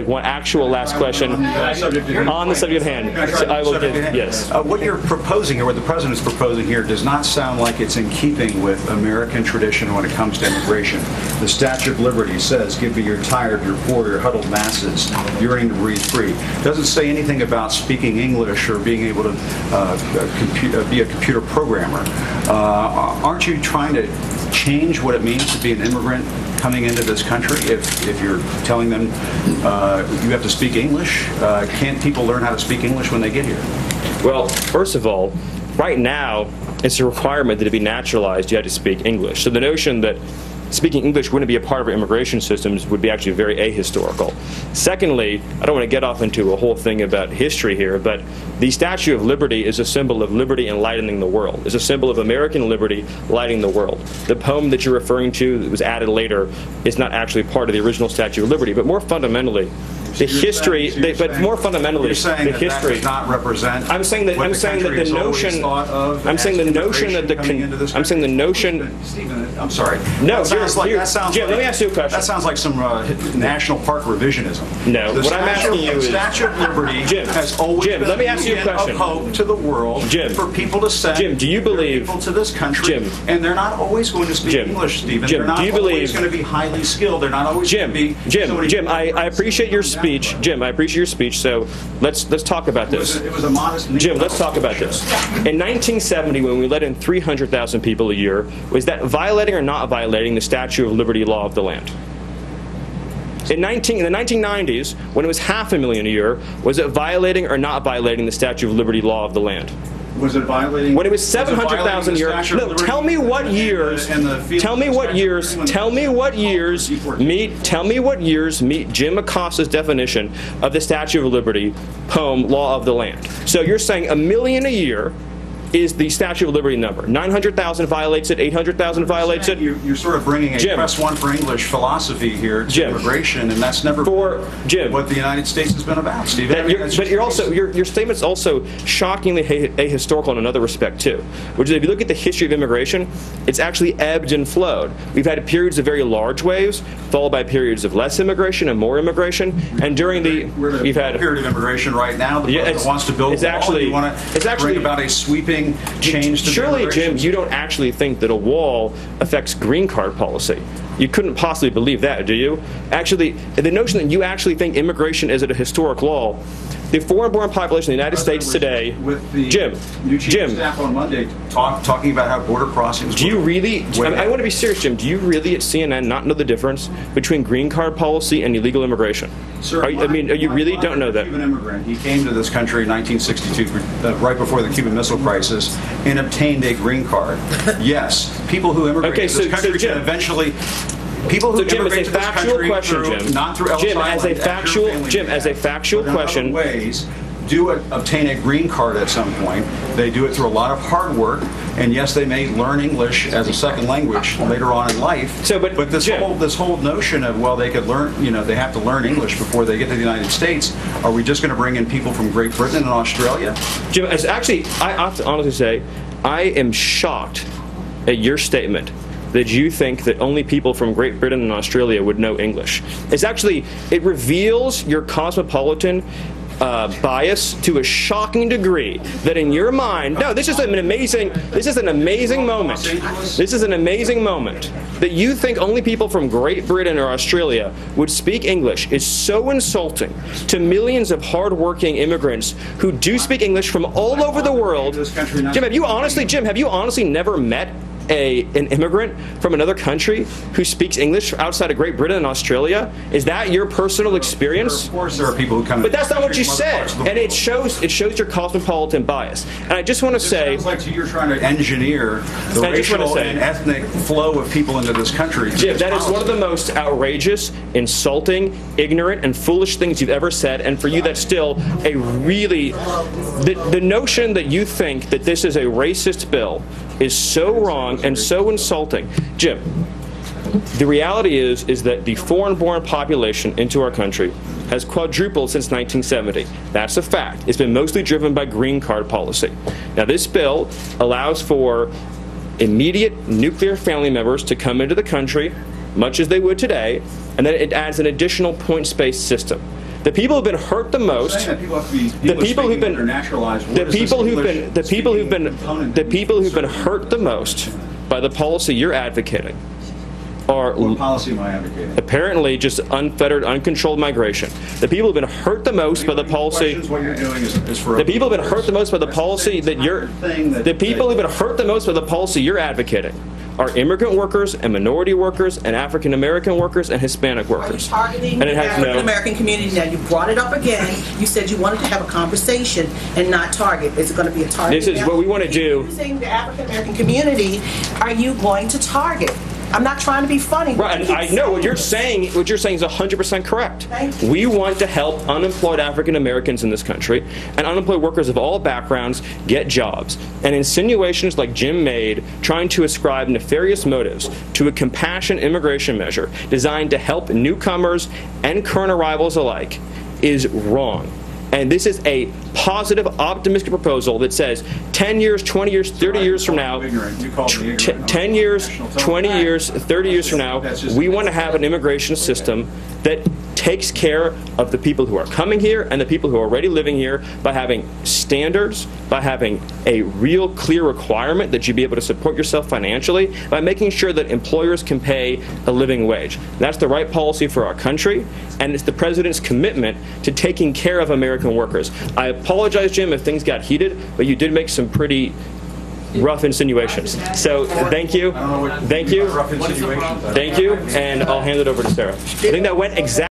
One actual last question on the subject of hand. So I will give, yes. What you're proposing, or what the president is proposing here, does not sound like it's in keeping with American tradition when it comes to immigration. The Statue of Liberty says, "Give me your tired, your poor, your huddled masses, yearning to breathe free." It doesn't say anything about speaking English or being able to be a computer programmer. Aren't you trying to change what it means to be an immigrant coming into this country? If you're telling them you have to speak English, can't people learn how to speak English when they get here? Well, first of all, right now it's a requirement that to be naturalized you have to speak English. So the notion that speaking English wouldn't be a part of our immigration systems would be actually very ahistorical. Secondly, I don't want to get off into a whole thing about history here, but the Statue of Liberty is a symbol of liberty enlightening the world. It's a symbol of American liberty lighting the world. The poem that you're referring to that was added later is not actually part of the original Statue of Liberty, but more fundamentally, the history, but more fundamentally, the history. That does not represent. I'm saying that the notion. I'm saying the notion that I'm saying the notion. Stephen, I'm sorry. No, Jim, let me ask you a question. That sounds like some National Park revisionism. No, what I'm asking you is. The Statue of Liberty has always been let me ask you a question. of hope to the world. Jim, for people to send. Do you believe people to this country? And they're not always going to speak English, Stephen. They're not always going to be highly skilled. They're not always going to be. Jim, I appreciate your speech. Jim, I appreciate your speech, so let's talk about this. It was a modest. Jim, let's talk about this. In 1970, when we let in 300,000 people a year, was that violating or not violating the Statue of Liberty law of the land? In the 1990s, when it was 500,000 a year, was it violating or not violating the Statue of Liberty law of the land? Was it violating? When it was 700,000 a year. No, tell me what years. Tell me what years. Tell me what years meet. Tell me what years meet Jim Acosta's definition of the Statue of Liberty poem "Law of the Land." So you're saying 1 million a year is the Statue of Liberty number. 900,000 violates it. 800,000 violates it. You're sort of bringing a press one for English philosophy here to immigration, and that's never been what the United States has been about, Stephen. But your statement's also shockingly ahistorical in another respect too, which is if you look at the history of immigration, it's actually ebbed and flowed. We've had periods of very large waves, followed by periods of less immigration and more immigration, and during we've had a period of immigration right now. The president wants to build a wall. You want to bring about a sweeping change to surely, Jim, you don't actually think that a wall affects green card policy. You couldn't possibly believe that, do you? Actually, the notion that you actually think immigration is at a historic law, the foreign-born population in the United States today, with the new chief of staff on Monday talking about how border crossings. Do you really? I want to be serious, Jim. Do you really at CNN not know the difference between green card policy and illegal immigration? Sir, you really don't know that? Cuban immigrant. He came to this country in 1962, right before the Cuban Missile Crisis, and obtained a green card. Yes, people who immigrate to this country can eventually. People who immigrate to this country not through Ellis Island, Jim, as a factual question, ways do obtain a green card at some point. They do it through a lot of hard work, and yes, they may learn English as a second language later on in life. So, but this whole notion of, well, they could learn, they have to learn English before they get to the United States. Are we just going to bring in people from Great Britain and Australia? Jim, I have to honestly say, I am shocked at your statement that you think that only people from Great Britain and Australia would know English. It reveals your cosmopolitan bias to a shocking degree that in your mind, this is an amazing moment. This is an amazing moment that you think only people from Great Britain or Australia would speak English is so insulting to millions of hardworking immigrants who do speak English from all over the world. Jim, have you honestly never met an immigrant from another country who speaks English outside of Great Britain and Australia? Is that your personal experience? Of course there are people who come. But that's not what you said, and it shows your cosmopolitan bias. And I just want to say, it sounds like you're trying to engineer the racial and ethnic flow of people into this country. Jim, that is one of the most outrageous, insulting, ignorant, and foolish things you've ever said. And for you, that's still a really the notion that you think that this is a racist bill is so wrong and so insulting. Jim, the reality is that the foreign-born population into our country has quadrupled since 1970. That's a fact. It's been mostly driven by green card policy. Now, this bill allows for immediate nuclear family members to come into the country, much as they would today, and then it adds an additional points-based system. The people who've been hurt the most, the people who've been hurt the most by the policy you're advocating are what policy am I advocating? Apparently just unfettered, uncontrolled migration. The people who've been hurt the most by the policy. What you're doing is for the people who've been hurt the most by the policy that you're. The people who've been hurt the most by the policy you're advocating are immigrant workers and minority workers and African American workers and Hispanic workers. Are you targeting the African American community? Now you brought it up again. You said you wanted to have a conversation and not target. Is it going to be a target? This is what we want to do. Using the African American community, are you going to target? I'm not trying to be funny. Right, and I know what you're saying. What you're saying is 100% correct. Thank you. We want to help unemployed African Americans in this country and unemployed workers of all backgrounds get jobs. And insinuations like Jim made, trying to ascribe nefarious motives to a compassion immigration measure designed to help newcomers and current arrivals alike, is wrong. And this is a positive, optimistic proposal that says 10 years, 20 years, 30 years from now, 10 years, 20 years, 30 years from now, we want to have an immigration system that takes care of the people who are coming here and the people who are already living here by having standards, by having a real clear requirement that you be able to support yourself financially, by making sure that employers can pay a living wage. That's the right policy for our country, and it's the President's commitment to taking care of American workers. I apologize, Jim, if things got heated, but you did make some pretty rough insinuations. So thank you, and I'll hand it over to Sarah. I think that went exactly